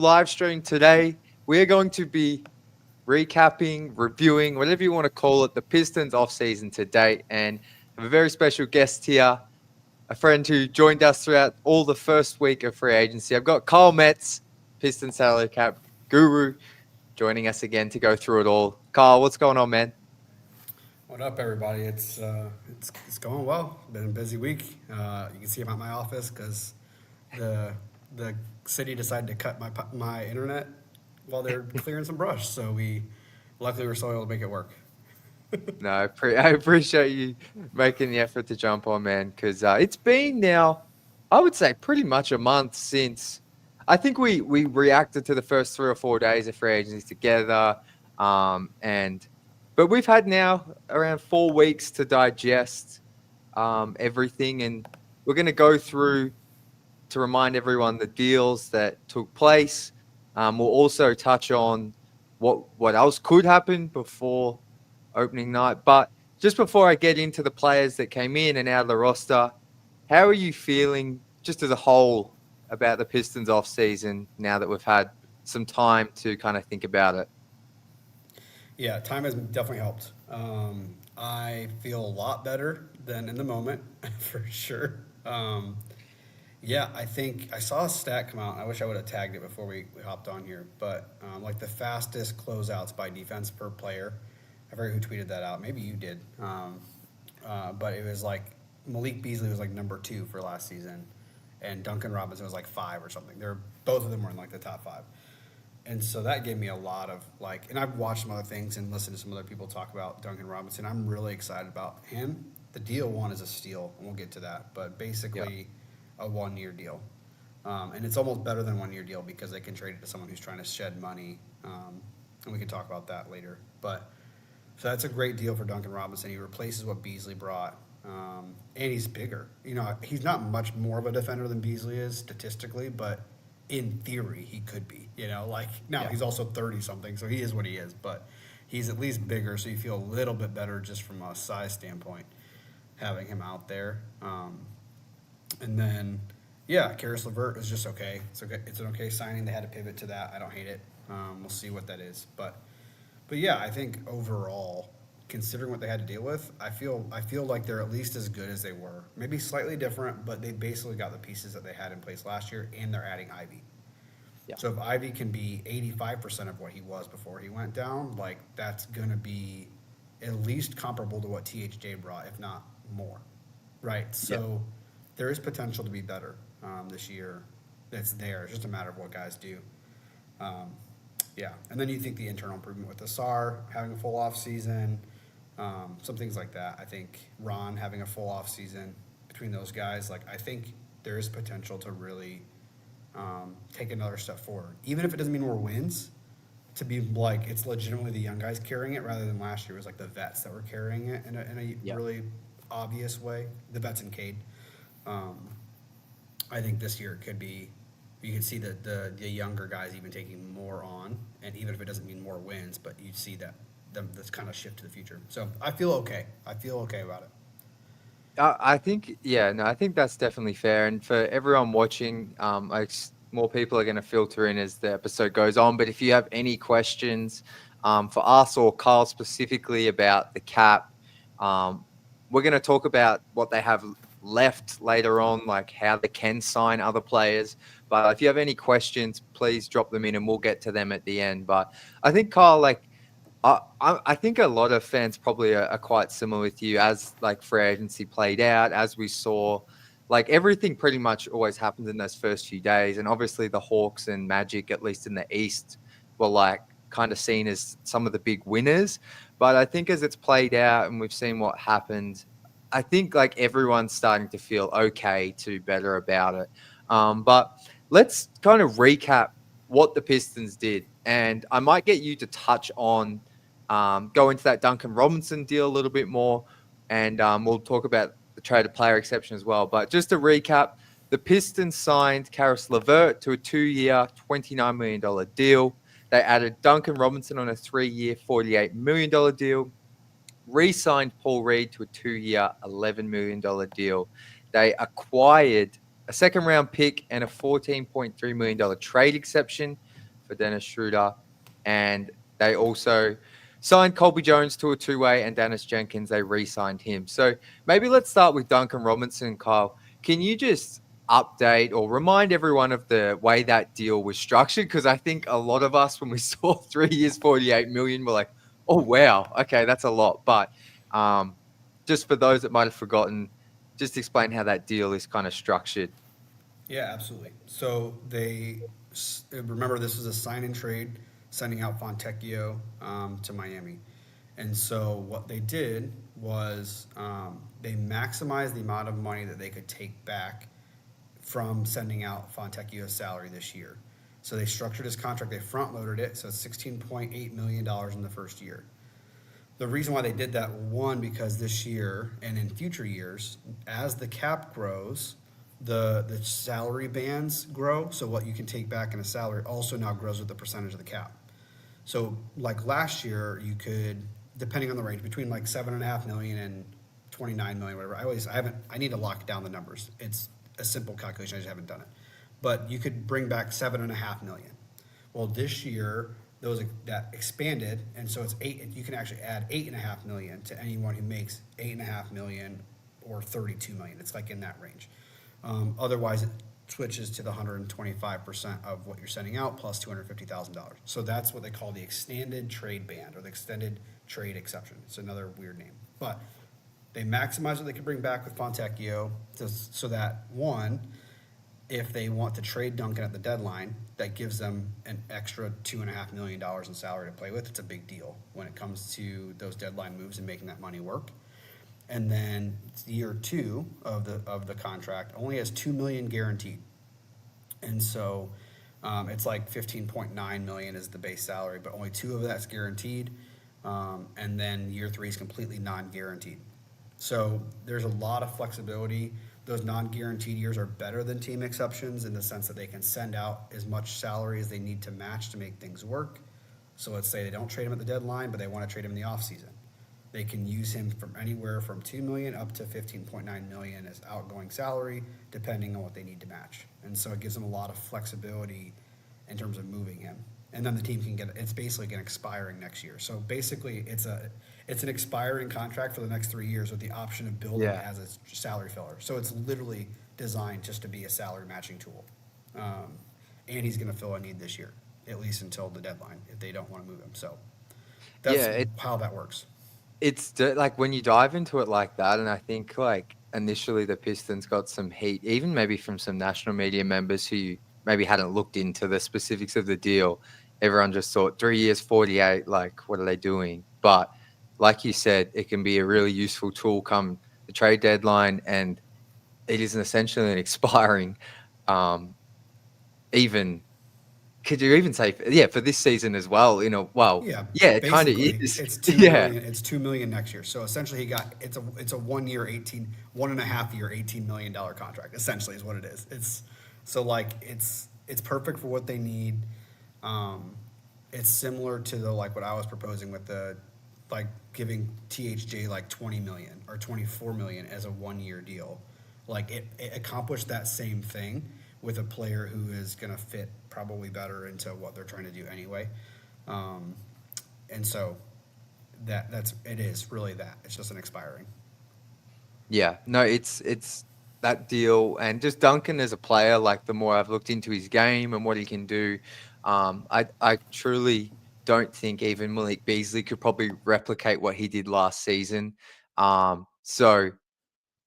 live stream today. We are going to be recapping, reviewing, whatever you want to call it, the Pistons offseason to date. And have a very special guest here, a friend who joined us throughout all the first week of free agency. I've got Kyle Metz, Pistons salary cap guru, joining us again to go through it all. Kyle, what's going on, man? What up, everybody? It's going well. Been a busy week. You can see I'm at my office because the the city decided to cut my internet while they're clearing some brush. So we luckily we're still able to make it work. No, I appreciate you making the effort to jump on, man, because it's been now, I would say, pretty much a month since I think we reacted to the first 3 or 4 days of free agency together, and but we've had now around 4 weeks to digest everything, and we're going to go through to remind everyone the deals that took place. We'll also touch on what else could happen before opening night. But just before I get into the players that came in and out of the roster, how are you feeling just as a whole about the Pistons off season now that we've had some time to kind of think about it? Yeah, time has definitely helped. I feel a lot better than in the moment, for sure. Yeah, I think I saw a stat come out. I wish I would have tagged it before we hopped on here, but like the fastest closeouts by defense per player. I forget who tweeted that out. Maybe you did. But it was like Malik Beasley was like number 2 for last season, and Duncan Robinson was like 5 or something. They're both of them were in like the top 5. And so that gave me a lot of like, and I've watched some other things and listened to some other people talk about Duncan Robinson. I'm really excited about him. The deal one is a steal, and we'll get to that. But basically, a 1-year deal, and it's almost better than 1-year deal because they can trade it to someone who's trying to shed money, and we can talk about that later. But so that's a great deal for Duncan Robinson. He replaces what Beasley brought, and he's bigger. You know, he's not much more of a defender than Beasley is statistically, but in theory, he could be. You know, like now he's also 30 something, so he is what he is. But he's at least bigger, so you feel a little bit better just from a size standpoint having him out there. And then, yeah, Caris LeVert is just okay. It's okay. It's an okay signing. They had to pivot to that. I don't hate it. We'll see what that is. But yeah, I think overall, considering what they had to deal with, I feel like they're at least as good as they were. Maybe slightly different, but they basically got the pieces that they had in place last year, and they're adding Ivy. Yeah. So if Ivy can be 85% of what he was before he went down, like that's gonna be at least comparable to what THJ brought, if not more. Right. So there is potential to be better this year. That's there. It's just a matter of what guys do. Yeah, and then you think the internal improvement with Asar having a full off season, some things like that. I think Ron having a full off season between those guys, like I think there is potential to really take another step forward, even if it doesn't mean more wins. To be like it's legitimately the young guys carrying it rather than last year it was like the vets that were carrying it in a really obvious way. The vets and Cade. I think this year it could be. You can see that the younger guys even taking more on, and even if it doesn't mean more wins, but you see that this kind of shift to the future. So I feel okay. I feel okay about it. I think, yeah, no, I think that's definitely fair. And for everyone watching, more people are going to filter in as the episode goes on. But if you have any questions for us or Kyle specifically about the cap, we're going to talk about what they have left later on, like how they can sign other players. But if you have any questions, please drop them in and we'll get to them at the end. But I think, Kyle, like, I think a lot of fans probably are quite similar with you as like free agency played out, as we saw, like everything pretty much always happens in those first few days. And obviously the Hawks and Magic, at least in the East, were like kind of seen as some of the big winners. But I think as it's played out and we've seen what happened, I think like everyone's starting to feel okay to better about it. But let's kind of recap what the Pistons did. And I might get you to touch on go into that Duncan Robinson deal a little bit more, and we'll talk about the traded player exception as well. But just to recap, the Pistons signed Caris LeVert to a 2-year, $29 million deal. They added Duncan Robinson on a 3-year, $48 million deal, re-signed Paul Reed to a 2-year, $11 million deal. They acquired a second-round pick and a $14.3 million trade exception for Dennis Schroeder, and they also signed Colby Jones to a two-way, and Dennis Jenkins, they re-signed him. So maybe let's start with Duncan Robinson, Kyle. Can you just update or remind everyone of the way that deal was structured? Because I think a lot of us, when we saw 3 years, 48 million, were like, oh, wow, okay, that's a lot. But um, just for those that might have forgotten, just explain how that deal is kind of structured. Yeah, absolutely. So remember this was a sign and trade, sending out Fontecchio to Miami, and so what they did was they maximized the amount of money that they could take back from sending out Fontecchio's salary this year. So they structured his contract. They front loaded it, so it's $16.8 million in the first year. The reason why they did that, one, because this year and in future years, as the cap grows, the salary bands grow. So what you can take back in a salary also now grows with the percentage of the cap. So like last year, you could, depending on the range, between like 7.5 million and 29 million, whatever. I need to lock down the numbers. It's a simple calculation. I just haven't done it. But you could bring back 7.5 million. Well, this year that expanded, and so it's eight. You can actually add 8.5 million to anyone who makes 8.5 million or 32 million. It's like in that range. Otherwise, it switches to the 125% of what you're sending out plus $250,000. So that's what they call the extended trade band or the extended trade exception. It's another weird name, but they maximize what they can bring back with Fontecchio so that one, if they want to trade Duncan at the deadline, that gives them an extra $2.5 million in salary to play with. It's a big deal when it comes to those deadline moves and making that money work. And then year two of the contract only has $2 million guaranteed, and so it's like 15.9 million is the base salary, but only 2 of that's guaranteed, and then year 3 is completely non-guaranteed. So there's a lot of flexibility. Those non-guaranteed years are better than team exceptions in the sense that they can send out as much salary as they need to match to make things work. So let's say they don't trade him at the deadline, but they want to trade him in the offseason. They can use him from anywhere from 2 million up to 15.9 million as outgoing salary, depending on what they need to match. And so it gives them a lot of flexibility in terms of moving him. And then the team can it's basically an expiring next year. So basically it's an expiring contract for the next 3 years with the option of building it as a salary filler. So it's literally designed just to be a salary matching tool. And he's going to fill a need this year, at least until the deadline, if they don't want to move him. So that's how that works. It's like when you dive into it like that, and I think like initially the Pistons got some heat, even maybe from some national media members who maybe hadn't looked into the specifics of the deal. Everyone just thought 3 years, 48, like what are they doing? But like you said, it can be a really useful tool come the trade deadline, and it is essentially an expiring, even. Could you even say, for this season as well? It kind of is. It's 2 million. It's 2 million next year. So essentially, it's a 1 year, 1.5 year, $18 million contract. Essentially, is what it is. It's perfect for what they need. It's similar to what I was proposing with giving THJ like 20 million or 24 million as a 1 year deal. It accomplished that same thing with a player who is going to fit probably better into what they're trying to do anyway. And so it is really that. It's just an expiring. Yeah, no, it's that deal. And just Duncan as a player, like the more I've looked into his game and what he can do, I truly don't think even Malik Beasley could probably replicate what he did last season. So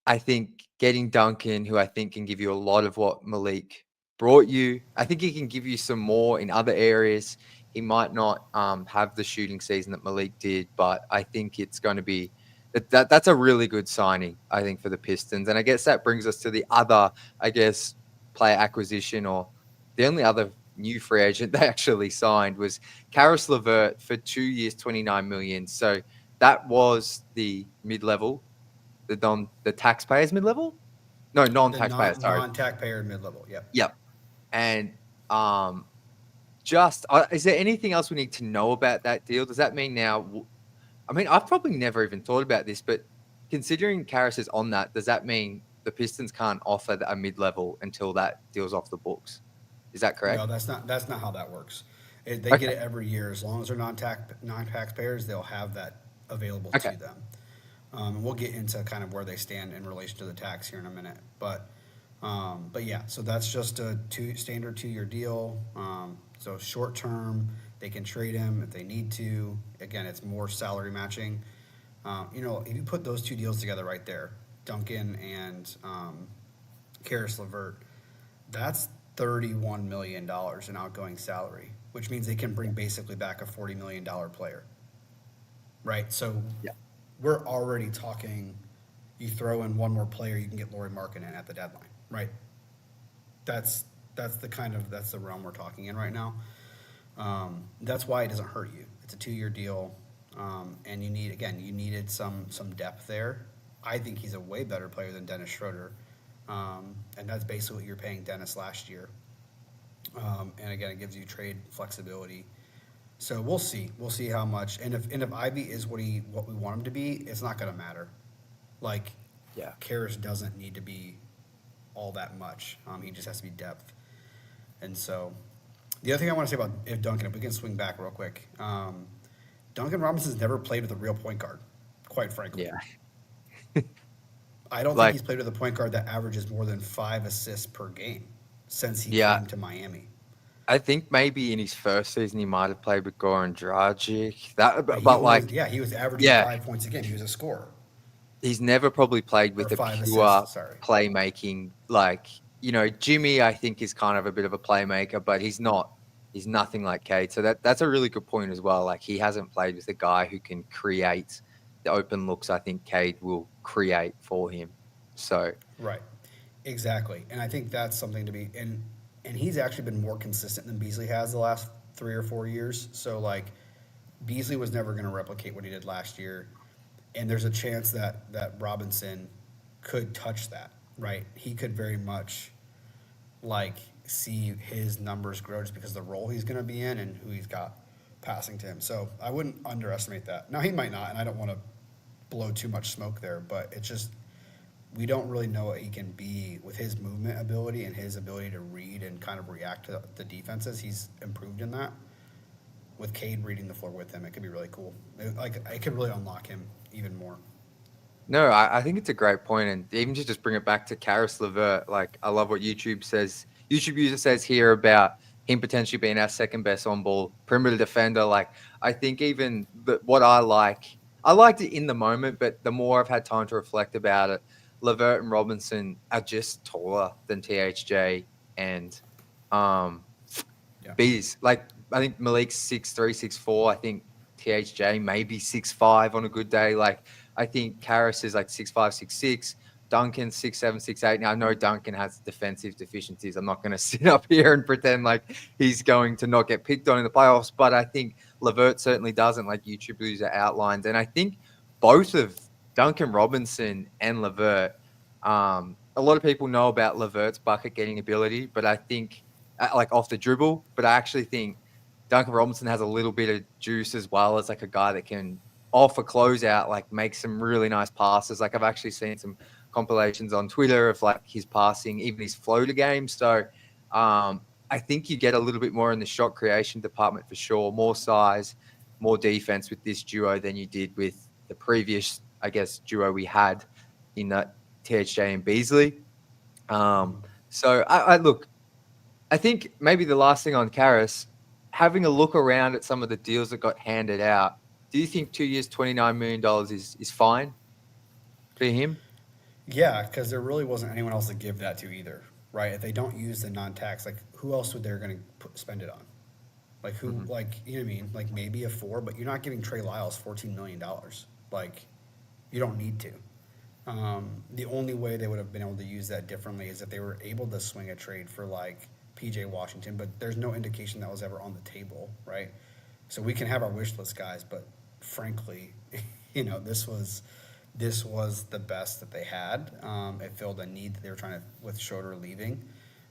I think getting Duncan, who I think can give you a lot of what Malik brought you, I think he can give you some more in other areas. He might not have the shooting season that Malik did, but I think it's going to be that's a really good signing, I think, for the Pistons. And I guess that brings us to the other, player acquisition, or the only other new free agent they actually signed was Caris LeVert for 2 years, 29 million. So that was the mid-level. The taxpayers mid-level? No, non-taxpayers, sorry. Non-taxpayer mid-level, yep. Yep. And is there anything else we need to know about that deal? Does that mean now, I've probably never even thought about this, but considering Caris is on that, does that mean the Pistons can't offer a mid-level until that deal's off the books? Is that correct? No, that's not how that works. They get Okay. it every year. As long as they're non-taxpayers, they'll have that available Okay. to them. And we'll get into kind of where they stand in relation to the tax here in a minute. But yeah, so that's just a standard 2-year deal. So short term, they can trade him if they need to. Again, it's more salary matching. If you put those two deals together right there, Duncan and Caris LeVert, that's $31 million in outgoing salary, which means they can bring basically back a $40 million player, right? So Yeah. we're already talking, you throw in one more player, you can get Lauri Markkanen at the deadline, right? That's that's the realm we're talking in right now. That's why it doesn't hurt you. It's a 2-year deal, and you needed some depth there. I think he's a way better player than Dennis Schroeder, and that's basically what you're paying Dennis last year. And again, it gives you trade flexibility. So we'll see. We'll see how much. And if Ivy is what we want him to be, it's not going to matter. Like, Yeah. Karras doesn't need to be all that much. He just has to be depth. And so, the other thing I want to say about if Duncan, if we can swing back real quick, Duncan Robinson's never played with a real point guard, quite frankly. Yeah. I don't think Like, he's played with a point guard that averages more than 5 assists per game since he yeah, came to Miami. I think maybe in his first season he might have played with Goran Dragic. That, But but like, he was averaging yeah, 5 points a game. He was a scorer, he's never probably played or with a 5 pure assists. Sorry. playmaking. Like, Jimmy, I think is kind of a bit of a playmaker, but he's not. He's nothing like Cade. So that's a really good point as well. Like, he hasn't played with a guy who can create the open looks. I think Cade will create for him. So Right. Exactly. And I think that's something to be and he's actually been more consistent than Beasley has the last 3 or 4 years. So like Beasley was never going to replicate what he did last year. And there's a chance that Robinson could touch that, right? He could very much like see his numbers grow just because of the role he's going to be in and who he's got passing to him. So I wouldn't underestimate that. Now he might not, and I don't want to blow too much smoke there, but it's just we don't really know what he can be with his movement ability and his ability to read and kind of react to the defenses. He's improved in that. With Cade reading the floor with him, it could be really cool. It could really unlock him even more. no, I think it's a great point, and even to just bring it back to Caris LeVert, like I love what YouTube says. YouTube user says here about him potentially being our second best on ball perimeter defender. Like I think even what I liked it in the moment, but the more I've had time to reflect about it, LeVert and Robinson are just taller than THJ and um Yeah. Bees. Like I think Malik's 6'3", 6'4". I think THJ maybe 6'5" on a good day. Like I think Caris is like 6'5", 6'6". Duncan 6'7", 6'8". Now I know Duncan has defensive deficiencies. I'm not going to sit up here and pretend like he's going to not get picked on in the playoffs, but I think LeVert certainly doesn't, like YouTube user outlined. And I think both of Duncan Robinson and LeVert, a lot of people know about LeVert's bucket getting ability, but I think like off the dribble, but I actually think Duncan Robinson has a little bit of juice as well as like a guy that can off a closeout, like make some really nice passes. Like I've actually seen some compilations on Twitter of like his passing, even his floater game. So I think you get a little bit more in the shot creation department for sure, more size, more defense with this duo than you did with the previous, I guess, duo we had in that THJ and Beasley. So I look, I think maybe the last thing on Caris, having a look around at some of the deals that got handed out, do you think 2 years, $29 million is fine for him? Yeah, because there really wasn't anyone else to give that to either, right? If they don't use the non-tax, like who else would they're going to spend it on? Like who? Mhm. Like you know what I mean? Like maybe a 4, but you're not giving Trey Lyles $14 million. Like you don't need to. The only way they would have been able to use that differently is if they were able to swing a trade for like PJ Washington, but there's no indication that was ever on the table, right? So we can have our wish list guys, but frankly, this was the best that they had. It filled a need that they were trying to with Schroeder leaving.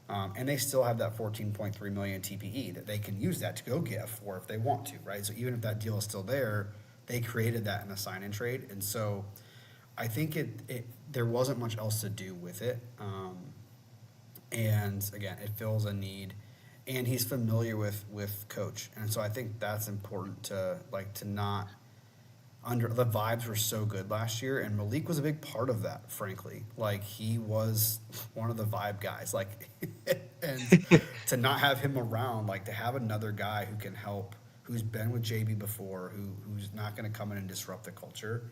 And they still have that 14.3 million TPE that they can use that to go get a 4 if they want to, right? So even if that deal is still there, they created that in a sign and trade. And so I think there wasn't much else to do with it. And again, it fills a need. and he's familiar with coach, and so I think that's important to not under the vibes were so good last year, and Malik was a big part of that. Frankly, like he was one of the vibe guys. Like, and to not have him around, like to have another guy who can help, who's been with JB before, who's not going to come in and disrupt the culture,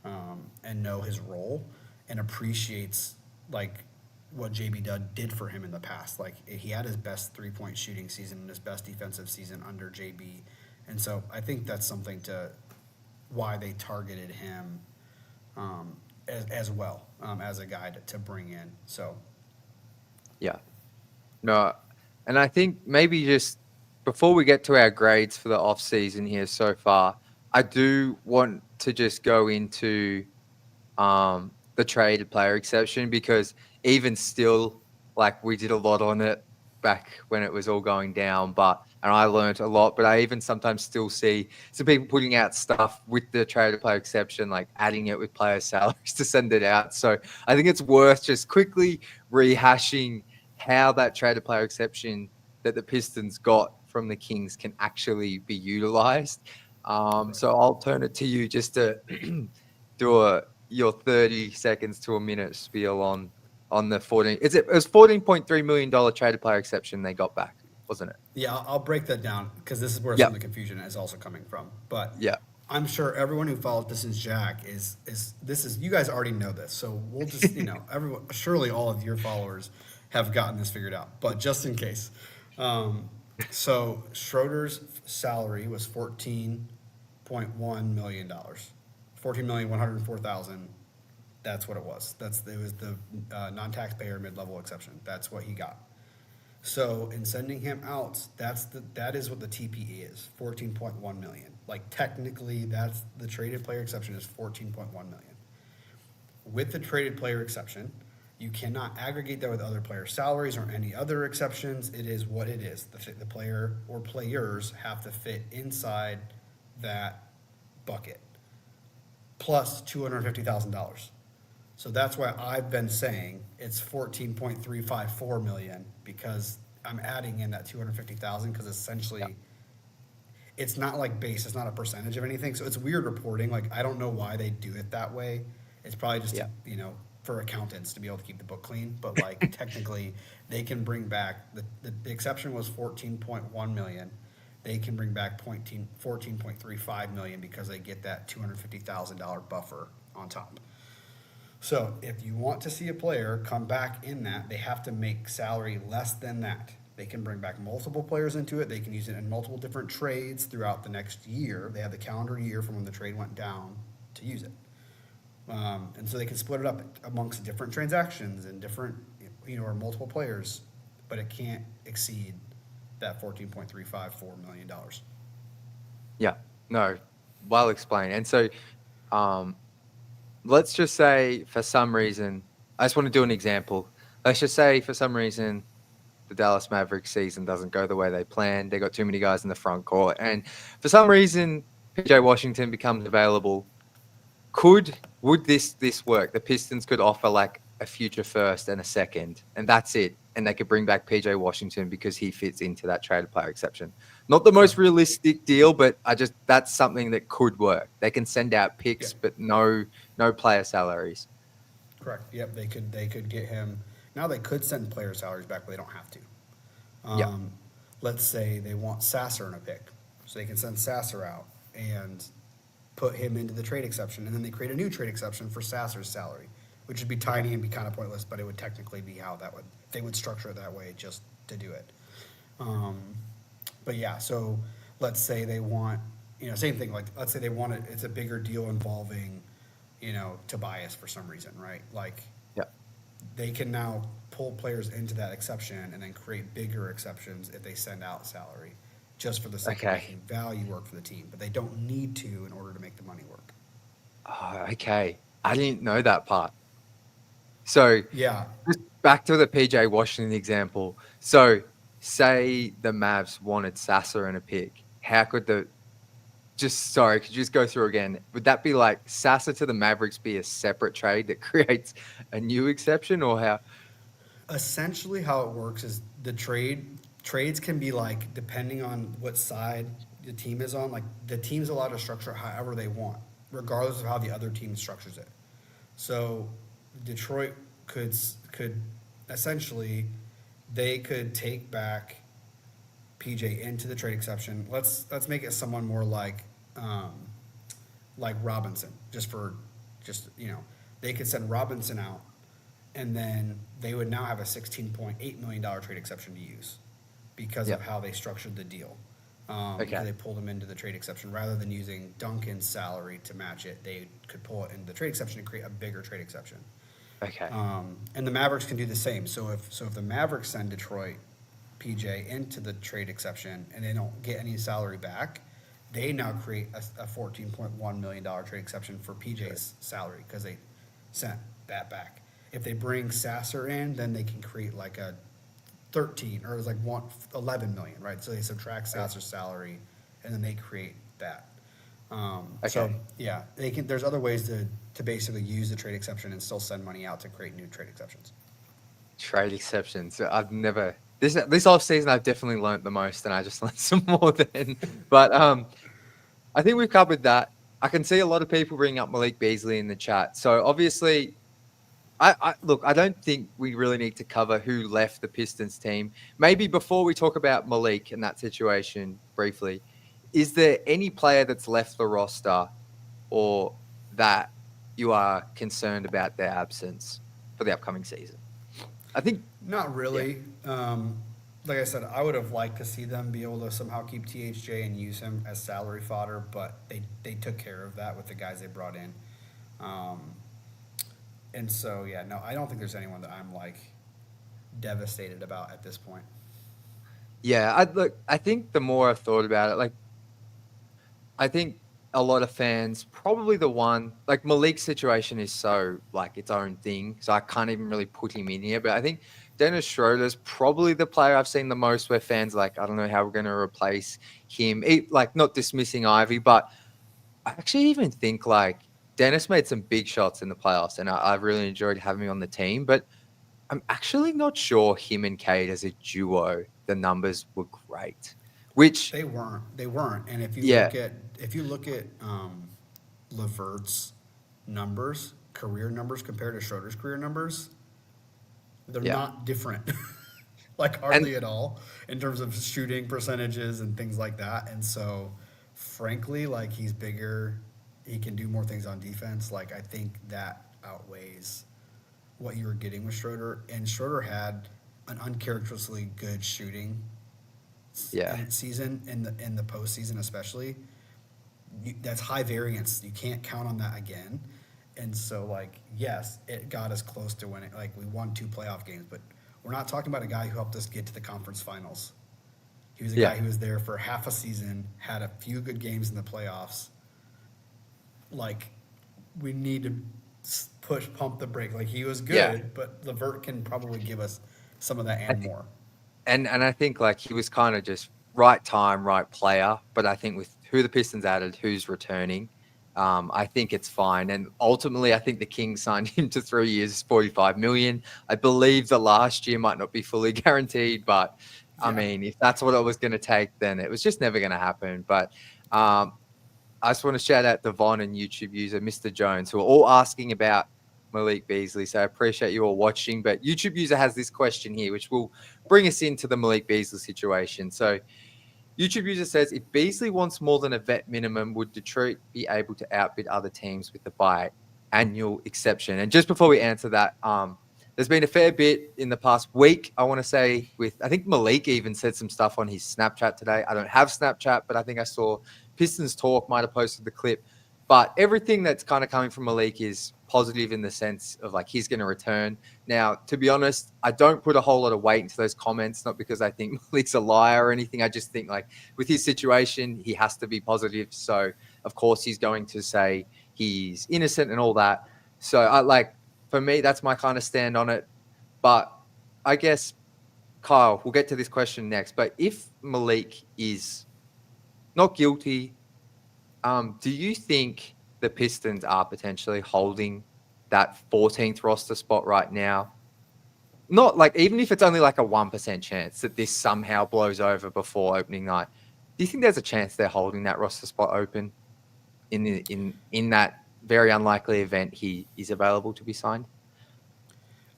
and know his role and appreciates like what JB did for him in the past. Like he had his best 3-point shooting season and his best defensive season under JB, and so I think that's something to why they targeted him as well as a guy to bring in. So, Yeah. No, and I think maybe just before we get to our grades for the off season here so far, I do want to just go into the traded player exception, because even still, like we did a lot on it back when it was all going down, and I learned a lot, but I even sometimes still see some people putting out stuff with the traded player exception, like adding it with player salaries to send it out. So I think it's worth just quickly rehashing how that traded player exception that the Pistons got from the Kings can actually be utilized. So I'll turn it to you just to do your 30 seconds to a minute spiel on the 14. It was $14.3 million traded player exception they got back, wasn't it? yeah, I'll break that down because this is where some of the confusion is also coming from. But yeah, I'm sure everyone who follows Pistons Jack is you guys already know this, so we'll just everyone, surely all of your followers have gotten this figured out, but just in case. So Schroeder's salary was $14.1 million, $14,104,000. That's what it was. It was the non-taxpayer mid-level exception. That's what he got. So in sending him out, that is what the TPE is, 14.1 million. Like technically, that's the traded player exception is 14.1 million. With the traded player exception, you cannot aggregate that with other player salaries or any other exceptions. It is what it is. The player or players have to fit inside that bucket, plus $250,000. So that's why I've been saying it's 14.354 million, because I'm adding in that 250,000, because essentially it's not like base, it's not a percentage of anything. So it's weird reporting. Like I don't know why they do it that way. It's probably just for accountants to be able to keep the book clean. But like technically they can bring back the exception was 14.1 million. They can bring back 14.35 million because they get that $250,000 buffer on top. So if you want to see a player come back in that, they have to make salary less than that. They can bring back multiple players into it. They can use it in multiple different trades throughout the next year. They have the calendar year from when the trade went down to use it. And so they can split it up amongst different transactions and different, or multiple players, but it can't exceed that $14.354 million. Yeah, no, well explained. And so, let's just say for some reason, I just want to do an example. Let's just say for some reason, the Dallas Mavericks season doesn't go the way they planned. They got too many guys in the front court, and for some reason, PJ Washington becomes available. Would this work? The Pistons could offer like a future first and a second, and that's it. And they could bring back PJ Washington because he fits into that traded player exception. Not the most realistic deal, but that's something that could work. They can send out picks, but no player salaries. Correct. Yep. They could get him. Now they could send player salaries back, but they don't have to. Let's say they want Sasser in a pick, so they can send Sasser out and put him into the trade exception, and then they create a new trade exception for Sasser's salary, which would be tiny and be kind of pointless, but it would technically be how they would structure it that way just to do it. But yeah, so let's say they want, same thing, like let's say they want it, it's a bigger deal involving, Tobias for some reason, right? Like they can now pull players into that exception and then create bigger exceptions if they send out salary, just for the sake of making value work for the team, but they don't need to in order to make the money work. Oh, okay. I didn't know that part. So yeah, just back to the PJ Washington example. So say the Mavs wanted Sasser in a pick. How could could you just go through again? Would that be like Sasser to the Mavericks be a separate trade that creates a new exception, or how? Essentially how it works is the trade trades can be like, depending on what side the team is on, like the team's allowed to structure it however they want, regardless of how the other team structures it. So Detroit could essentially, they could take back PJ into the trade exception. Let's make it someone more like Robinson, just they could send Robinson out, and then they would now have a $16.8 million trade exception to use because of Yep. how they structured the deal. Okay. Because they pulled him into the trade exception rather than using Duncan's salary to match it. They could pull it into the trade exception and create a bigger trade exception. Okay. And the Mavericks can do the same. So if the Mavericks send Detroit PJ into the trade exception and they don't get any salary back, they now create a $14.1 million trade exception for PJ's salary because they sent that back. If they bring Sasser in, then they can create like a 13 or it's like 11 million, right? So they subtract Sasser's salary and then they create that. So Okay. yeah, they can. There's other ways to basically use the trade exception and still send money out to create new trade exceptions. Trade exceptions. I've never this off season. I've definitely learned the most, and I just learned some more then. But I think we've covered that. I can see a lot of people bring up Malik Beasley in the chat. So obviously, I look. I don't think we really need to cover who left the Pistons team. Maybe before we talk about Malik and that situation briefly, is there any player that's left the roster or that you are concerned about their absence for the upcoming season? I think Not really. Like I said, I would have liked to see them be able to somehow keep THJ and use him as salary fodder, but they took care of that with the guys they brought in. And so, yeah, no, I don't think there's anyone that I'm like devastated about at this point. Yeah, I think the more I've thought about it, like, I think a lot of fans, probably the one, like Malik's situation is so like its own thing, so I can't even really put him in here. But I think Dennis Schroeder's probably the player I've seen the most where fans are like, I don't know how we're going to replace him. Like, not dismissing Ivy, but I actually even think like Dennis made some big shots in the playoffs, and I've really enjoyed having him on the team. But I'm actually not sure him and Cade as a duo, the numbers were great. Which, They weren't. They weren't. And yeah, if you look at LeVert's numbers, career numbers compared to Schroeder's career numbers, they're yeah. not different, like hardly at all in terms of shooting percentages and things like that. And so, frankly, like he's bigger, he can do more things on defense. Like I think that outweighs what you were getting with Schroeder. And Schroeder had an uncharacteristically good shooting Yeah. season in the postseason, especially. That's high variance. You can't count on that again. And so, like, yes, it got us close to winning. Like, we won 2 playoff games, but we're not talking about a guy who helped us get to the conference finals. He was a Yeah. guy who was there for half a season, had a few good games in the playoffs. Like, we need to pump the brake. Like, he was good, Yeah. but LeVert can probably give us some of that and more. And I think like he was kind of just right time, right player. But I think with who the Pistons added, who's returning, I think it's fine. And ultimately, I think the Kings signed him to 3 years, 45 million. I believe the last year might not be fully guaranteed, but I Yeah. mean, if that's what it was going to take, then it was just never going to happen. But I just want to shout out Devon and YouTube user Mr. Jones, who are all asking about Malik Beasley. So I appreciate you all watching. But YouTube user has this question here, which will bring us into the Malik Beasley situation. So YouTube user says, if Beasley wants more than a vet minimum, would Detroit be able to outbid other teams with the biannual exception? And just before we answer that, there's been a fair bit in the past week, I want to say, I think Malik even said some stuff on his Snapchat today. I don't have Snapchat, but I think I saw Pistons Talk might have posted the clip. But everything that's kind of coming from Malik is positive in the sense of like he's going to return. Now, to be honest, I don't put a whole lot of weight into those comments, not because I think Malik's a liar or anything. I just think like with his situation, he has to be positive. So, of course, he's going to say he's innocent and all that. So, for me, that's my kind of stand on it. But I guess, Kyle, we'll get to this question next. But if Malik is not guilty, do you think the Pistons are potentially holding that 14th roster spot right now? not like, even if it's only like a 1% chance that this somehow blows over before opening night, do you think there's a chance they're holding that roster spot open in that very unlikely event he is available to be signed?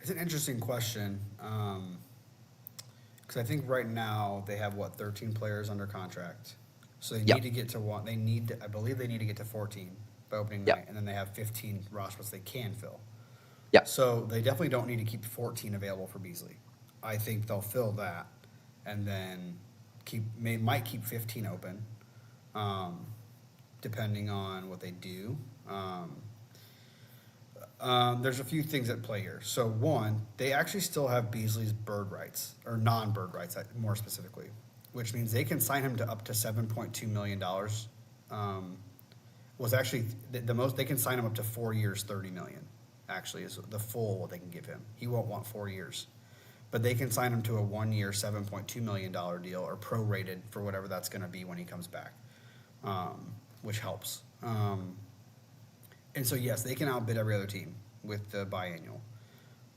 It's an interesting question. Because I think right now they have, what, 13 players under contract. So they need Yep. to get to one. I believe they need to get to 14 by opening night, Yep. and then they have 15 roster spots they can fill. Yep. So they definitely don't need to keep 14 available for Beasley. I think they'll fill that, and then might keep 15 open, depending on what they do. There's a few things at play here. So one, they actually still have Beasley's bird rights, or non-bird rights, more specifically, which means they can sign him to up to $7.2 million. Was actually the most they can sign him up to 4 years, 30 million. Actually, is the full what they can give him. He won't want 4 years, but they can sign him to a 1 year, $7.2 million deal, or prorated for whatever that's going to be when he comes back, which helps. And so, yes, they can outbid every other team with the biannual.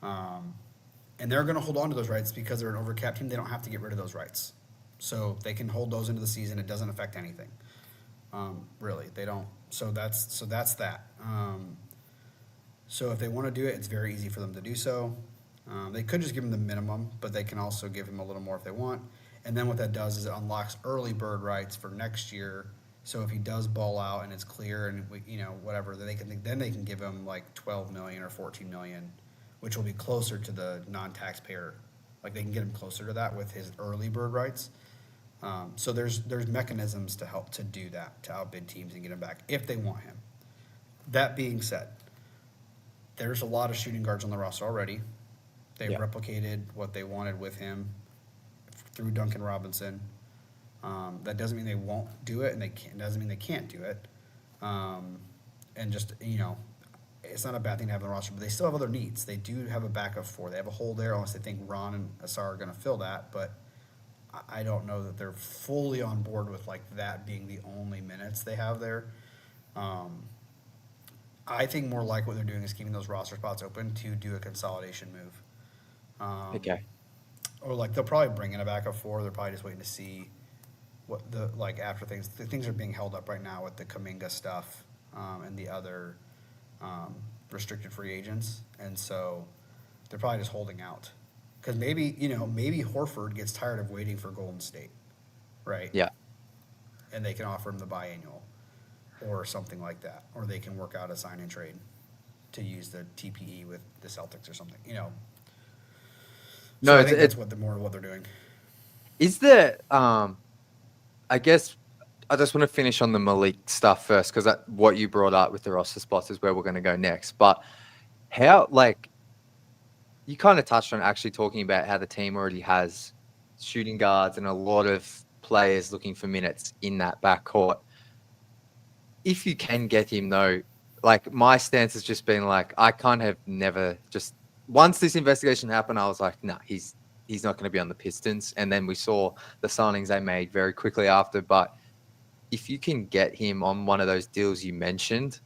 And they're going to hold on to those rights because they're an overcapped team. They don't have to get rid of those rights. So they can hold those into the season. It doesn't affect anything. Really, they don't. So that's that. So if they want to do it, it's very easy for them to do so. They could just give him the minimum, but they can also give him a little more if they want. And then what that does is it unlocks early bird rights for next year. So if he does ball out and it's clear and whatever, then they can give him like 12 million or 14 million, which will be closer to the non-taxpayer. Like they can get him closer to that with his early bird rights. So there's mechanisms to help to do that, to outbid teams and get him back if they want him. That being said, there's a lot of shooting guards on the roster already. They've replicated what they wanted with him through Duncan Robinson. That doesn't mean they won't do it, and doesn't mean they can't do it. And just, it's not a bad thing to have on the roster, but they still have other needs. They do have a backup four. They have a hole there, unless they think Ron and Asar are going to fill that, but I don't know that they're fully on board with like that being the only minutes they have there. I think more like what they're doing is keeping those roster spots open to do a consolidation move. Okay. Or like they'll probably bring in a backup four. They're probably just waiting to see what after things are being held up right now with the Kuminga stuff and the other restricted free agents, and so they're probably just holding out because maybe Horford gets tired of waiting for Golden State, right? Yeah. And they can offer him the biannual or something like that, or they can work out a sign and trade to use the TPE with the Celtics or something, So No, I think that's what they're doing. Is there, I guess I just want to finish on the Malik stuff first, because what you brought up with the roster spots is where we're going to go next. But how, you kind of touched on actually talking about how the team already has shooting guards and a lot of players looking for minutes in that backcourt. If you can get him, though, my stance has just been I kind of never just, once this investigation happened, I was like, nah, he's not going to be on the Pistons. And then we saw the signings they made very quickly after. But if you can get him on one of those deals you mentioned,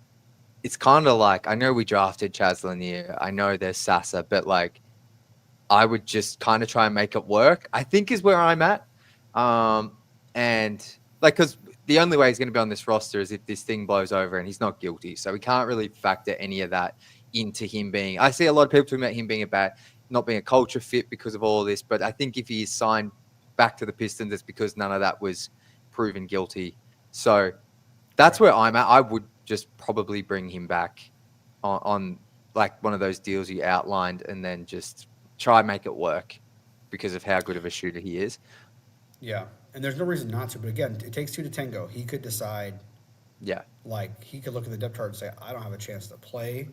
it's kind of I know we drafted Chaz Lanier. I know there's Sasa, but I would just kind of try and make it work, I think is where I'm at. And because the only way he's going to be on this roster is if this thing blows over and he's not guilty. So we can't really factor any of that into him being, I see a lot of people talking about him being not being a culture fit because of all of this. But I think if he is signed back to the Pistons, it's because none of that was proven guilty. So that's where I'm at. I would just probably bring him back on one of those deals you outlined and then just try and make it work because of how good of a shooter he is. Yeah. And there's no reason not to, but again, it takes two to tango. He could decide. Yeah. He could look at the depth chart and say, I don't have a chance to play.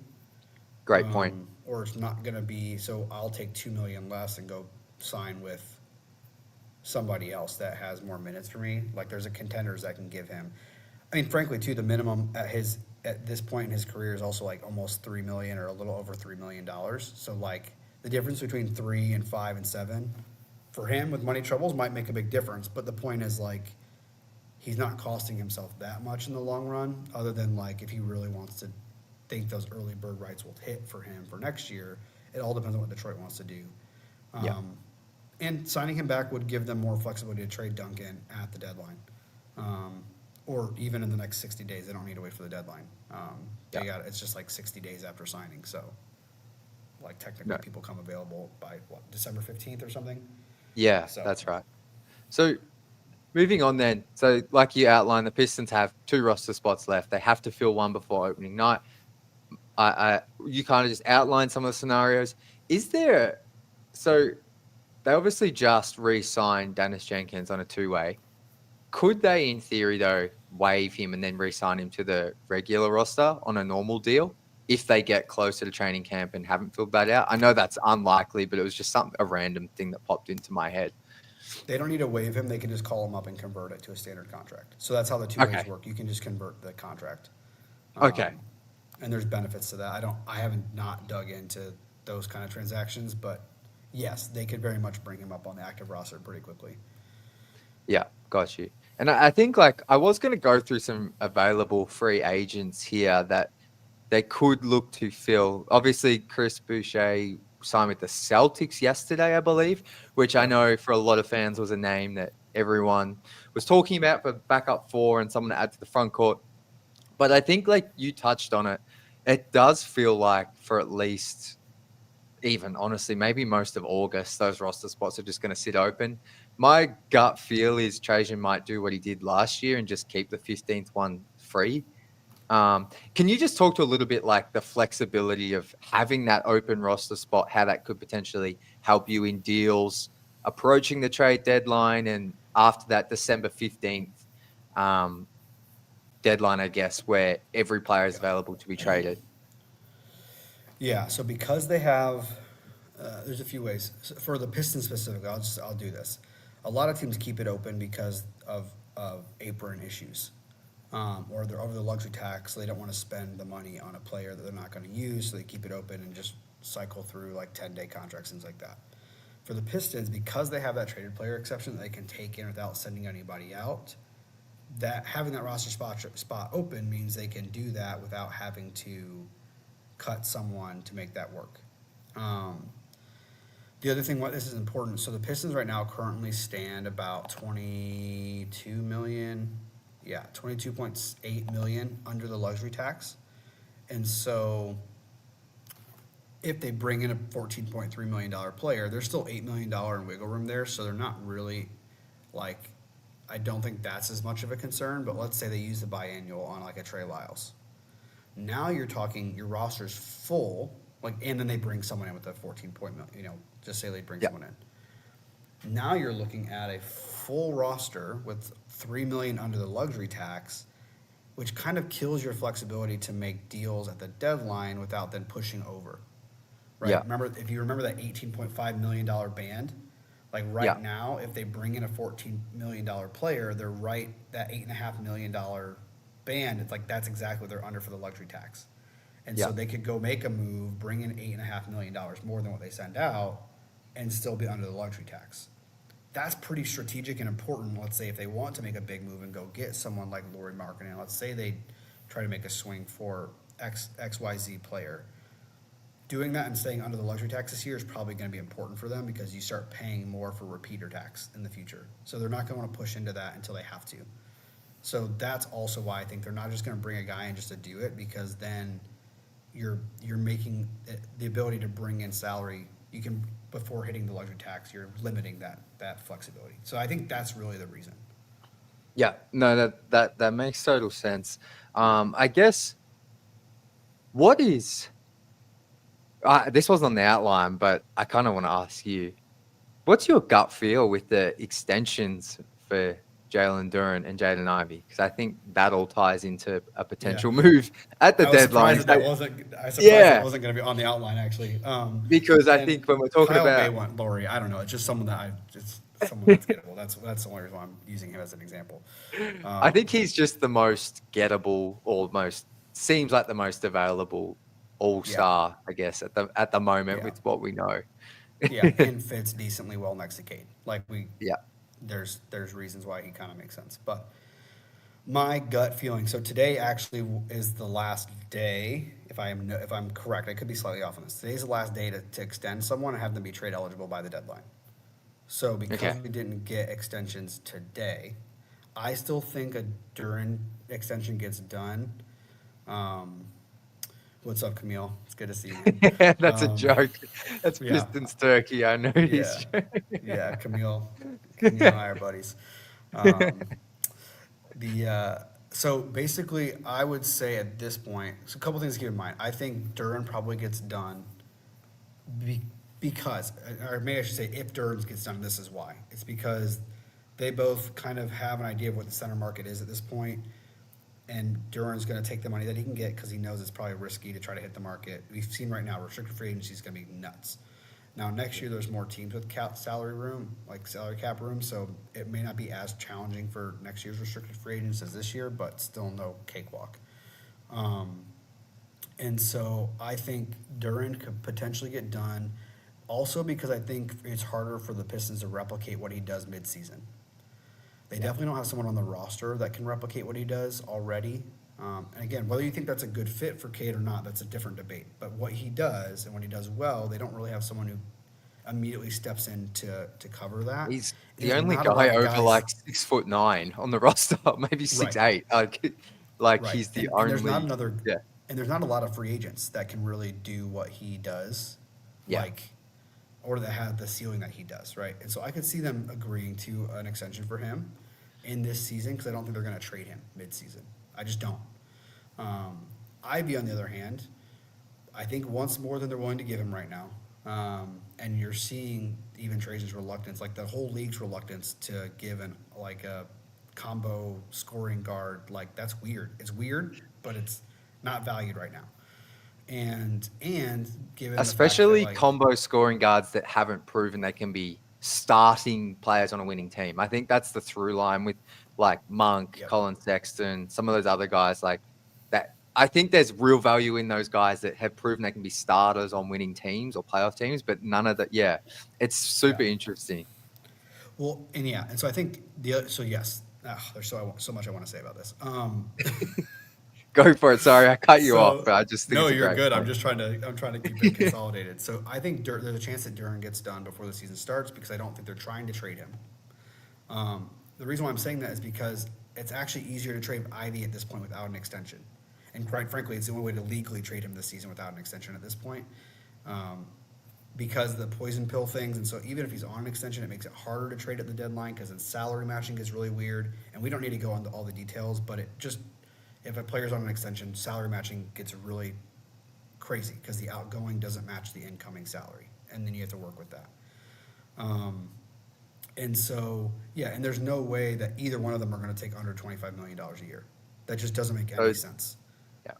Great point. Or it's not going to be, so I'll take $2 million less and go sign with somebody else that has more minutes for me. There's a contenders that can give him. I mean, frankly, too, the minimum at this point in his career is also almost $3 million or a little over $3 million. So the difference between 3 and 5 and 7 for him with money troubles might make a big difference. But the point is he's not costing himself that much in the long run, other than if he really wants to think those early bird rights will hit for him for next year. It all depends on what Detroit wants to do. Yeah. And signing him back would give them more flexibility to trade Duncan at the deadline, or even in the next 60 days. They don't need to wait for the deadline. Yeah. It's just like 60 days after signing. So, like technically, No. people come available by what, December 15th or something. Yeah, So, that's right. So moving on then. So like you outlined, the Pistons have 2 roster spots left. They have to fill one before opening night. You kind of just outlined some of the scenarios. Is there so they obviously just re-signed Dennis Jenkins on a 2-way. Could they, in theory, though, waive him and then re-sign him to the regular roster on a normal deal if they get closer to training camp and haven't filled that out? I know that's unlikely, but it was just a random thing that popped into my head. they don't need to waive him. They can just call him up and convert it to a standard contract. So that's how the two ways Okay. work. You can just convert the contract. Okay. And there's benefits to that. I haven't not dug into those kind of transactions, but yes, they could very much bring him up on the active roster pretty quickly. Yeah, got you. And I think like I was going to go through some available free agents here that they could look to fill. Obviously, Chris Boucher signed with the Celtics yesterday, I believe, which I Yep. know for a lot of fans was a name that everyone was talking about for backup 4 and someone to add to the front court. But I think like you touched on it, it does feel like for at least even honestly, maybe most of August, those roster spots are just going to sit open. My gut feel is Trajan might do what he did last year and just keep the 15th one free. Can you just talk to a little bit like the flexibility of having that open roster spot, how that could potentially help you in deals approaching the trade deadline and after that December 15th deadline, I guess, where every player is available to be traded? Yeah, so because they have, there's a few ways. So for the Pistons specifically, I'll do this. A lot of teams keep it open because of apron issues, or they're over the luxury tax. So they don't want to spend the money on a player that they're not going to use, so they keep it open and just cycle through like 10-day contracts, things like that. For the Pistons, because they have that traded player exception that they can take in without sending anybody out, that having that roster spot open means they can do that without having to cut someone to make that work. The other thing, what this is important. So the Pistons right now currently stand about 22 million, 22.8 million under the luxury tax, and so if they bring in a $14.3 million player, there's still $8 million in wiggle room there. So they're not really like, I don't think that's as much of a concern. But let's say they use the biannual on like a Trey Lyles. Now you're talking your roster's full, like, and then they bring someone in with a 14 point, just say they bring someone in. Now you're looking at a full roster with 3 million under the luxury tax, which kind of kills your flexibility to make deals at the deadline without then pushing over. Right? Yeah. Remember, if you remember that $18.5 million band, like now, if they bring in a $14 million player, they're right that $8.5 million band. It's like that's exactly what they're under for the luxury tax, and so they could go make a move, bring in $8.5 million more than what they send out, and still be under the luxury tax. That's pretty strategic and important. Let's say if they want to make a big move and go get someone like Lauri Markkanen, let's say they try to make a swing for XYZ player. Doing that and staying under the luxury tax this year is probably going to be important for them because you start paying more for repeater tax in the future. So they're not going to want to push into that until they have to. So that's also why I think they're not just going to bring a guy in just to do it, because then you're making the ability to bring in salary. You can, before hitting the luxury tax, you're limiting that flexibility. So I think that's really the reason. Yeah, no, that makes total sense. I guess what is this wasn't on the outline, but I kind of want to ask you, what's your gut feel with the extensions for Jalen Duren and Jaden Ivey? Because I think that all ties into a potential move at the deadline. That wasn't going to be on the outline actually. Because I think when we're talking Kyle about may want Lauri, I don't know. It's just someone that's gettable. That's the only reason why I'm using him as an example. I think he's just the most gettable, or seems like the most available all-star, I guess, at the moment with what we know. And fits decently well next to Cade. Like Yeah. there's reasons why he kind of makes sense. But My gut feeling. So today actually is the last day. If I'm correct, I could be slightly off on this. Today's the last day to extend someone and have them be trade eligible by the deadline. So because Okay. we didn't get extensions today, I still think a Duran extension gets done. Um, what's up, Camille? It's good to see you, man. That's a joke. That's Yeah, Pistons turkey. I know yeah, he's. yeah. Camille and I are buddies. Um, The so basically, I would say at this point, so a couple things to keep in mind. I think Duran probably gets done be, because, or maybe I should say, if Duran gets done, this is why. It's because they both kind of have an idea of what the center market is at this point, and Duran's going to take the money that he can get because he knows it's probably risky to try to hit the market. We've seen right now restricted free agency is going to be nuts. Now next year there's more teams with salary room, like salary cap room, so it may not be as challenging for next year's restricted free agents as this year, but still no cakewalk. Um, and so I think Duran could potentially get done, also because I think it's harder for the Pistons to replicate what he does midseason. They definitely don't have someone on the roster that can replicate what he does already. And again, whether you think that's a good fit for Cade or not, that's a different debate. But what he does and what he does well, they don't really have someone who immediately steps in to cover that. He's the There's only not a lot guy of over guys, like 6'9" on the roster, maybe right, 6'8". Like right. he's the And there's not only. another, Yeah, and there's not a lot of free agents that can really do what he does, yeah. like, or that have the ceiling that he does, right? And so I could see them agreeing to an extension for him in this season because I don't think they're going to trade him midseason. I just don't. Ivy, on the other hand, I think wants more than they're willing to give him right now. And you're seeing even Trajan's reluctance, like the whole league's reluctance to give like a combo scoring guard. Like that's weird. It's weird, but it's not valued right now. And given the fact that Especially like combo scoring guards that haven't proven they can be starting players on a winning team. I think that's the through line with like Monk, yep, Colin Sexton, some of those other guys like that. I think there's real value in those guys that have proven they can be starters on winning teams or playoff teams, but none of that. Yeah, it's yeah. super interesting. Well, and yeah, and so I think so yes, there's so much I want to say about this. Go for it. Sorry, I cut you off, So but I just think no, it's a you're great good. point. I'm trying to keep it consolidated. So I think there's a chance that Duran gets done before the season starts because I don't think they're trying to trade him. The reason why I'm saying that is because it's actually easier to trade Ivy at this point without an extension, and quite frankly, it's the only way to legally trade him this season without an extension at this point. Because of the poison pill things, and so even if he's on an extension, it makes it harder to trade at the deadline because then salary matching is really weird, and we don't need to go into all the details, but it just if a player's on an extension, salary matching gets really crazy because the outgoing doesn't match the incoming salary, and then you have to work with that. And so, yeah, and there's no way that either one of them are going to take under $25 million a year. That just doesn't make any sense. Yeah.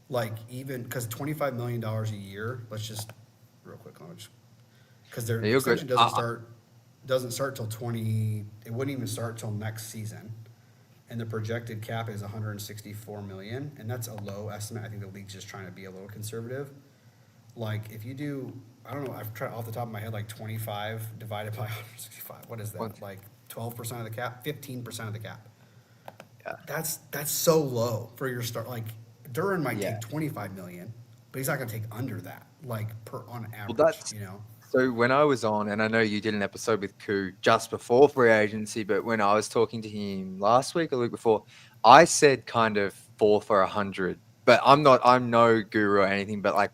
Like even because $25 million a year, let's just real quick, because their You're good. extension doesn't start till 20. It wouldn't even start till next season. And the projected cap is 164 million, and that's a low estimate. I think the league's just trying to be a little conservative. Like if you do, I don't know, I've tried off the top of my head, like 25 divided by 165. What is that? What? Like 12% of the cap, 15% of the cap. Yeah. That's so low for your start. Like Duran might Yeah. take 25 million, but he's not going to take under that, like on average. That's so when I was on, and I know you did an episode with Koo just before free agency, but when I was talking to him last week or the week before, I said kind of 4 for 100. But I'm no guru or anything, but like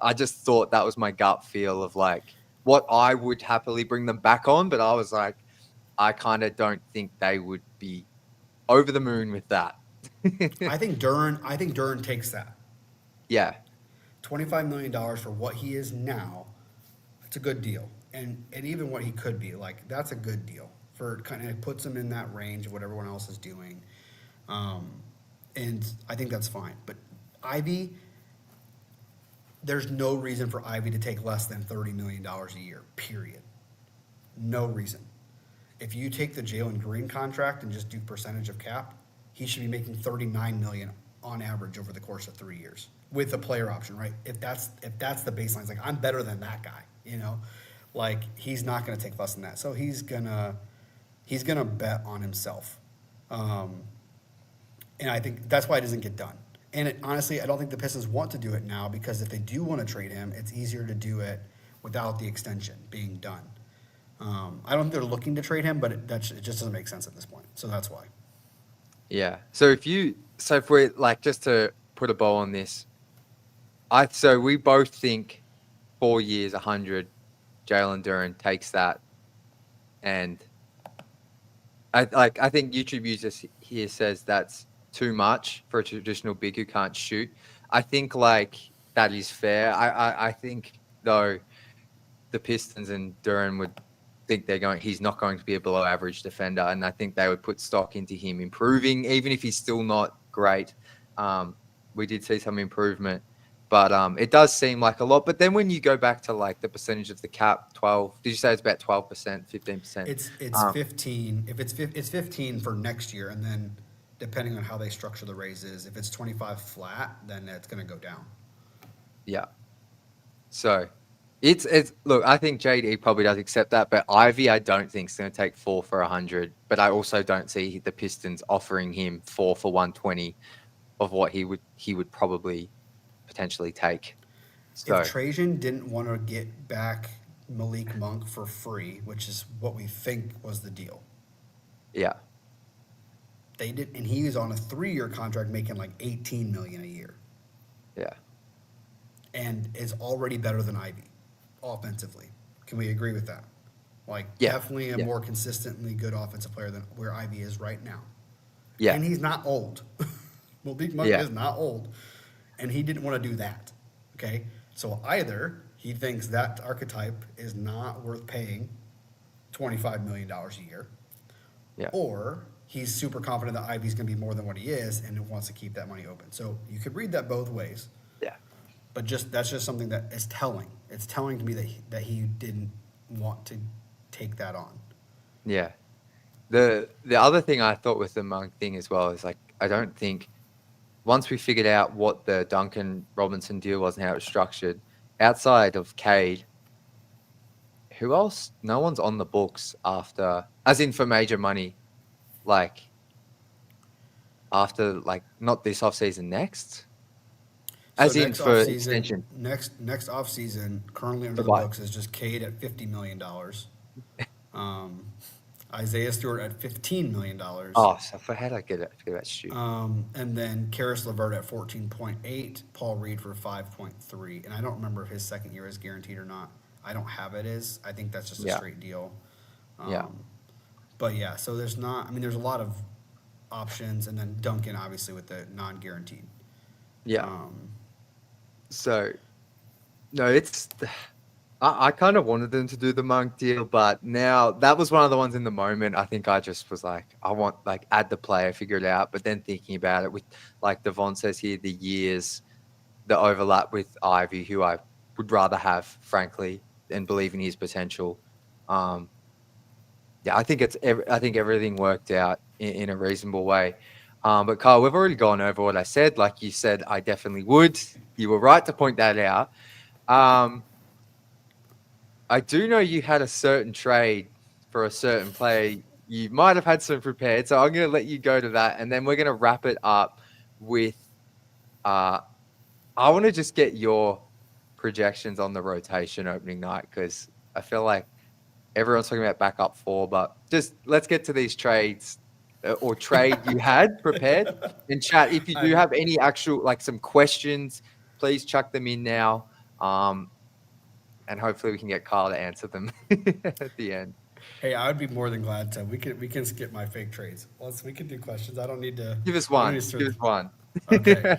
I just thought that was my gut feel of like what I would happily bring them back on, but I was like, I kind of don't think they would be over the moon with that. I think Duran takes that. Yeah. $25 million for what he is now. It's a good deal. And even what he could be, like, that's a good deal. For kind of, it puts him in that range of what everyone else is doing. And I think that's fine. But Ivy, there's no reason for Ivy to take less than $30 million a year, period. No reason. If you take the Jalen Green contract and just do percentage of cap, he should be making $39 million on average over the course of 3 years with a player option, right? If that's the baseline, it's like I'm better than that guy, you know? Like he's not going to take less than that. So he's gonna bet on himself. And I think that's why it doesn't get done. And honestly, I don't think the Pistons want to do it now because if they do want to trade him, it's easier to do it without the extension being done. I don't think they're looking to trade him, but it just doesn't make sense at this point. So that's why. Yeah. So if we're like, just to put a bow on this, so we both think 4 years, 100, Jalen Duren takes that. And I think YouTube users here says that's too much for a traditional big who can't shoot. I think like that is fair. I think though the Pistons and Duren would think he's not going to be a below average defender, and I think they would put stock into him improving, even if he's still not great. We did see some improvement, but it does seem like a lot. But then when you go back to like the percentage of the cap, 12, did you say it's about 12%, 15%? It's 15. If it's 15 for next year, and then depending on how they structure the raises, if it's 25 flat, then it's going to go down. Yeah. So it's look, I think JD probably does accept that, but Ivy I don't think is going to take 4 for 100. But I also don't see the Pistons offering him 4 for 120 of what he would probably potentially take. So If Trajan didn't want to get back Malik Monk for free, which is what we think was the deal, yeah. they did, and he was on a 3-year contract making like $18 million a year, Yeah. and is already better than Ivy offensively. Can we agree with that? Like, Yeah. definitely a more consistently good offensive player than where Ivy is right now. Yeah. And he's not old. Malik Monk is not old, and he didn't want to do that. Okay, so either he thinks that archetype is not worth paying $25 million a year, Yeah. or he's super confident that Ivy's going to be more than what he is and wants to keep that money open. So you could read that both ways. Yeah. But that's just something that is telling. It's telling to me that he didn't want to take that on. Yeah. The other thing I thought with the Monk thing as well is like, I don't think once we figured out what the Duncan Robinson deal was and how it was structured, outside of Cade, who else? No one's on the books after, as in for major money, like after, like not this offseason, next. As So in next for offseason, extension. next offseason, currently under the Goodbye. books is just Cade at $50 million. Isaiah Stewart at $15 million. Oh, so how did I get it? I forget about shoot. And then Caris LeVert at 14.8, Paul Reed for 5.3. And I don't remember if his second year is guaranteed or not. I don't have it as. I think that's just a straight deal. Yeah. But yeah, so there's a lot of options. And then Duncan, obviously, with the non-guaranteed. Yeah. So, no, I kind of wanted them to do the Monk deal, but now that was one of the ones in the moment. I think I just was like, I want like add the player, figure it out. But then thinking about it with like Devon says here, the years, the overlap with Ivy, who I would rather have, frankly, and believe in his potential. Yeah, I think everything worked out in a reasonable way. But Kyle, we've already gone over what I said. Like you said, I definitely would. You were right to point that out. I do know you had a certain trade for a certain player. You might have had some prepared, so I'm going to let you go to that, and then we're going to wrap it up with. I want to just get your projections on the rotation opening night because I feel like everyone's talking about backup 4, but just let's get to these trades or trade you had prepared. And chat, if you do have any actual like some questions, please chuck them in now. And hopefully we can get Kyle to answer them at the end. Hey, I would be more than glad to. We can skip my fake trades. We can do questions. I don't need to. Give us one. Give us one. Okay.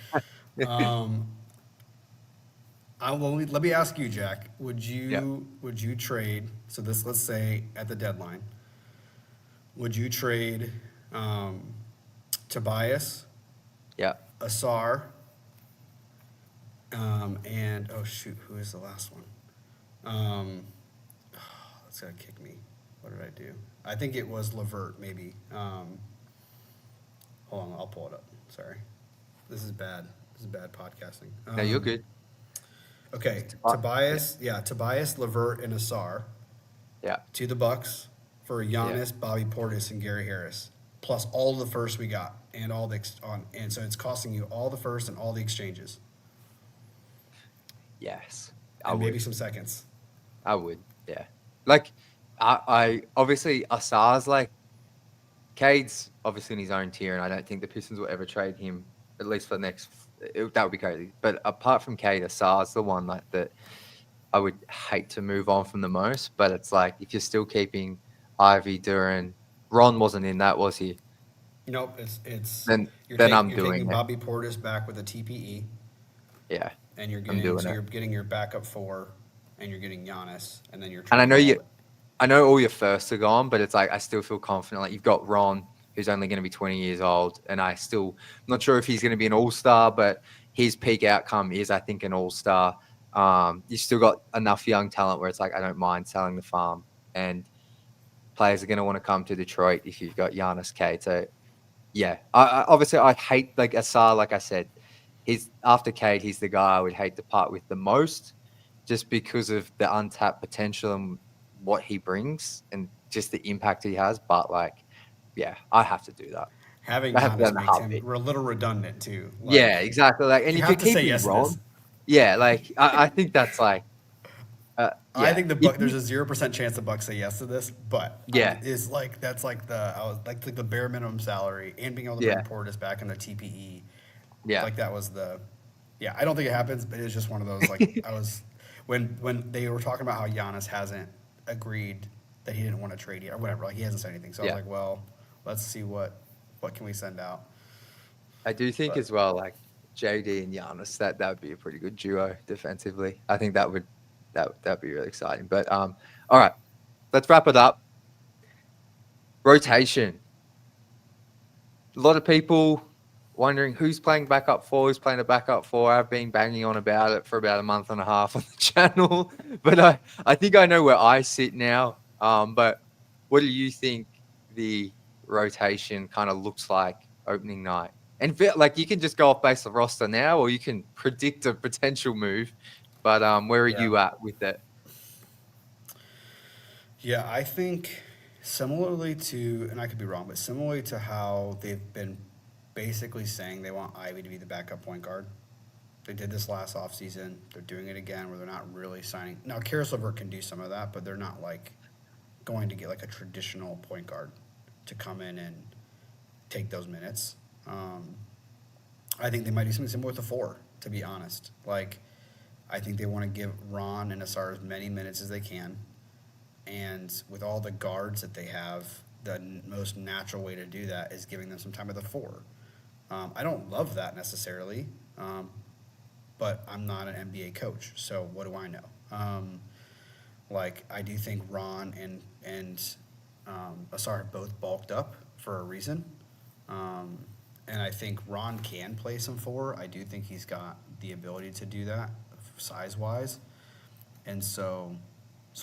Let me ask you, Jack. Would you trade? So let's say at the deadline, would you trade Tobias? Yeah. Asar. And who is the last one? That's gonna kick me. What did I do? I think it was LeVert, maybe. Hold on, I'll pull it up. Sorry, this is bad. This is bad podcasting. No, you're good. Okay, Tobias, Tobias, LeVert, and Asar. Yeah. To the Bucks for Giannis, Bobby Portis, and Gary Harris, plus all the first we got and and so it's costing you all the first and all the exchanges Yes, I and maybe would. some seconds. I would. Yeah. Like, I obviously Asar's like Cade's obviously in his own tier, and I don't think the Pistons will ever trade him at least for the next. That would be crazy. But apart from Cade, Asar's the one like that I would hate to move on from the most. But it's like if you're still keeping Ivy, Duran, Ron wasn't in that, was he? Nope, it's Then then I'm you're doing taking it. Bobby Portis back with a TPE, Yeah, and I'm doing it. you're getting your backup four, and you're getting Giannis, and then you're And trading all of it. I know all your firsts are gone, but it's like I still feel confident. Like you've got Ron, who's only going to be 20 years old, and I'm not sure if he's going to be an all-star, but his peak outcome is, I think, an all-star. You still got enough young talent where it's like I don't mind selling the farm, and players are going to want to come to Detroit if you've got Giannis K. So yeah, obviously I hate like Asar. Like I said, he's after Cade, he's the guy I would hate to part with the most, just because of the untapped potential and what he brings and just the impact he has. But like, yeah, I have to do that. Having I have to Giannis done the makes him heartbeat. a little redundant too. Yeah, Like exactly. Like, and you if you're have to say keeping yes to this. Ron, yeah, like I think that's like, I yeah, think if there's you, a 0% chance the Bucks say yes to this, but yeah, is like that's like like the bare minimum salary and being able to bring yeah, Portis back in the TPE. yeah, Like that was yeah. I don't think it happens, but it's just one of those like I was when they were talking about how Giannis hasn't agreed that he didn't want to trade yet or whatever. Like he hasn't said anything, so I was yeah. like, well, let's see what can we send out. I do think But as well, like JD and Giannis, that would be a pretty good duo defensively. I think that'd be really exciting. But all right, let's wrap it up. Rotation. A lot of people wondering who's playing backup four, who's playing a backup four. I've been banging on about it for about a month and a half on the channel, but I think I know where I sit now. But what do you think the rotation kind of looks like opening night? And like you can just go off base of roster now, or you can predict a potential move. But where are yeah, you at with it? yeah, I think similarly to, and I could be wrong, but similarly to how they've been basically saying they want Ivy to be the backup point guard. They did this last offseason. They're doing it again where they're not really signing. Now, Caris LeVert can do some of that, but they're not like going to get like a traditional point guard to come in and take those minutes. I think they might do something similar with the four, to be honest. Like, I think they want to give Ron and Asar as many minutes as they can. And with all the guards that they have, the most natural way to do that is giving them some time at the four. I don't love that necessarily, but I'm not an NBA coach, so what do I know? Like I do think Ron and Asar have both bulked up for a reason, and I think Ron can play some four. I do think he's got the ability to do that size wise, and so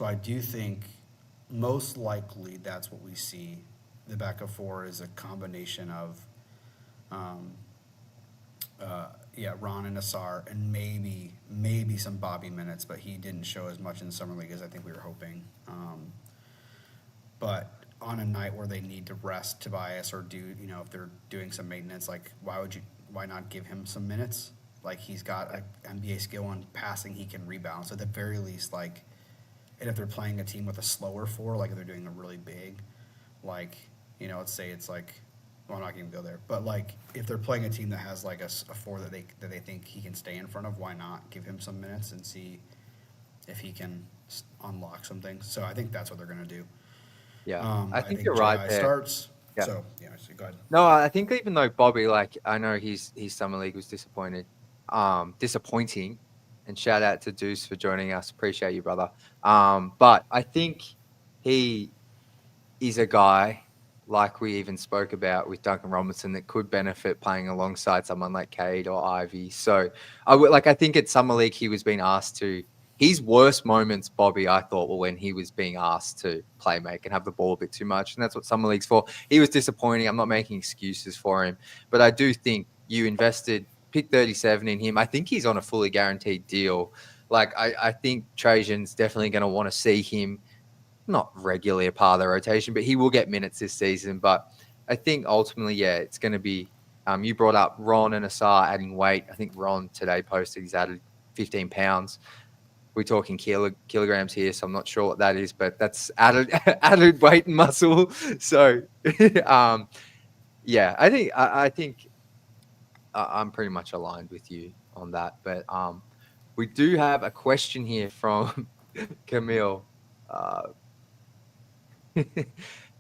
I do think most likely that's what we see. The backup four is a combination of, yeah, Ron and Asar, and maybe some Bobby minutes, but he didn't show as much in the summer league as I think we were hoping. But on a night where they need to rest Tobias or do, if they're doing some maintenance, like why not give him some minutes? Like he's got an NBA skill on passing, he can rebound. So at the very least, like, and if they're playing a team with a slower four, like if they're doing a really big, like, let's say it's like, well, I'm not going to go there, but like if they're playing a team that has like a four that they think he can stay in front of, why not give him some minutes and see if he can unlock some things? So I think that's what they're going to do. Yeah, I I think think you're right JI there. starts. Yeah. So so go ahead. No, I think even though Bobby, like, I know his summer league was disappointing, and shout out to Deuce for joining us. Appreciate you, brother. But I think he is a guy like we even spoke about with Duncan Robinson that could benefit playing alongside someone like Cade or Ivy. So I think at summer league he was being asked to. His worst moments, Bobby, I thought, were when he was being asked to play make and have the ball a bit too much. And that's what summer league's for. He was disappointing. I'm not making excuses for him. But I do think you invested pick 37 in him. I think he's on a fully guaranteed deal. Like, I think Trajan's definitely going to want to see him, not regularly a part of the rotation, but he will get minutes this season. But I think ultimately, yeah, it's going to be You brought up Ron and Asar adding weight. I think Ron today posted he's added 15 pounds. We're talking kilograms here, so I'm not sure what that is, but that's added weight and muscle. So, yeah, I think I'm pretty much aligned with you on that. But we do have a question here from Camille.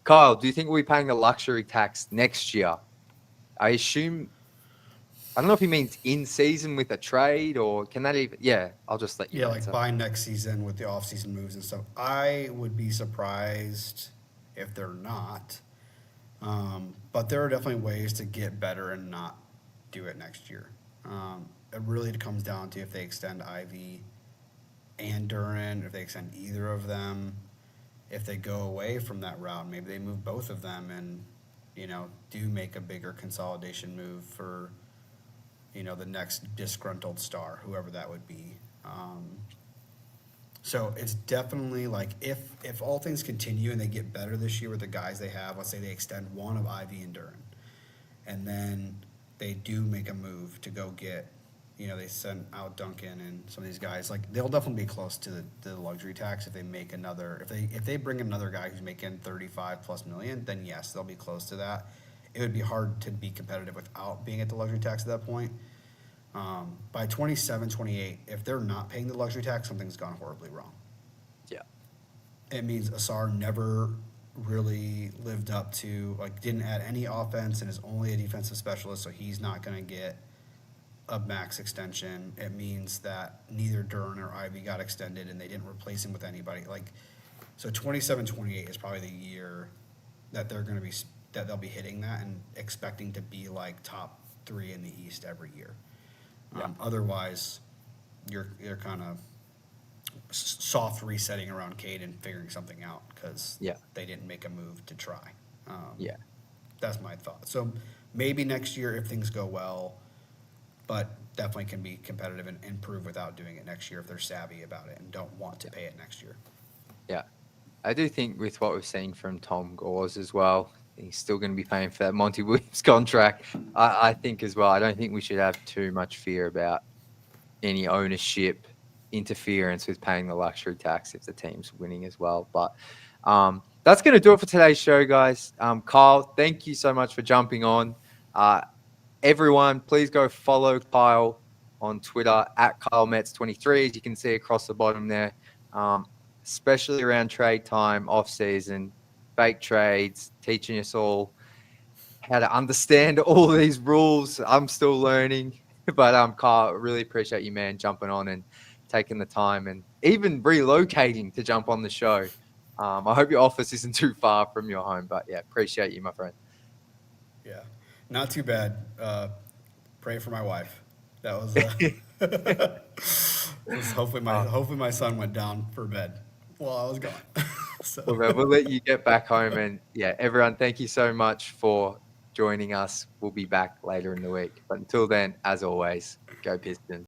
Kyle, do you think we'll be paying the luxury tax next year? I assume, I don't know if he means in season with a trade, or can that even, yeah, I'll just let you Yeah, answer. like by next season with the offseason moves and stuff. I would be surprised if they're not. But there are definitely ways to get better and not do it next year. It really comes down to if they extend Ivy and Duran, if they extend either of them, if they go away from that route, maybe they move both of them and, do make a bigger consolidation move for, the next disgruntled star, whoever that would be. So it's definitely like if all things continue and they get better this year with the guys they have, let's say they extend one of Ivy and Duran, and then they do make a move to go get, they send out Duncan and some of these guys, like they'll definitely be close to the luxury tax if they make another, if they bring another guy who's making 35+ million, then yes, they'll be close to that. It would be hard to be competitive without being at the luxury tax at that point. By 27, 28, if they're not paying the luxury tax, something's gone horribly wrong. Yeah. It means Asar never really lived up to, like, didn't add any offense and is only a defensive specialist, so he's not going to get a max extension. It means that neither Duran or Ivy got extended and they didn't replace him with anybody. Like, so 27, 28 is probably the year that they're going to be, that they'll be hitting that and expecting to be like top 3 in the East every year. Yeah. Otherwise, you're kind of soft resetting around Cade and figuring something out because they didn't make a move to try. Yeah. That's my thought. So maybe next year if things go well, but definitely can be competitive and improve without doing it next year if they're savvy about it and don't want to pay it next year. Yeah. I do think with what we've seen from Tom Gores as well, he's still going to be paying for that Monty Williams contract. I think as well, I don't think we should have too much fear about any ownership interference with paying the luxury tax if the team's winning as well. But that's going to do it for today's show, guys. Kyle, thank you so much for jumping on. Everyone, please go follow Kyle on Twitter at KyleMetz23, as you can see across the bottom there. Especially around trade time, off season, fake trades, teaching us all how to understand all these rules. I'm still learning, but Kyle, really appreciate you, man, jumping on and taking the time and even relocating to jump on the show. I hope your office isn't too far from your home, but yeah, appreciate you, my friend. Yeah, not too bad. Pray for my wife. That was hopefully my son went down for bed while I was gone. So. Well, man, we'll let you get back home. And yeah, everyone, thank you so much for joining us. We'll be back later in the week. But until then, as always, go Pistons.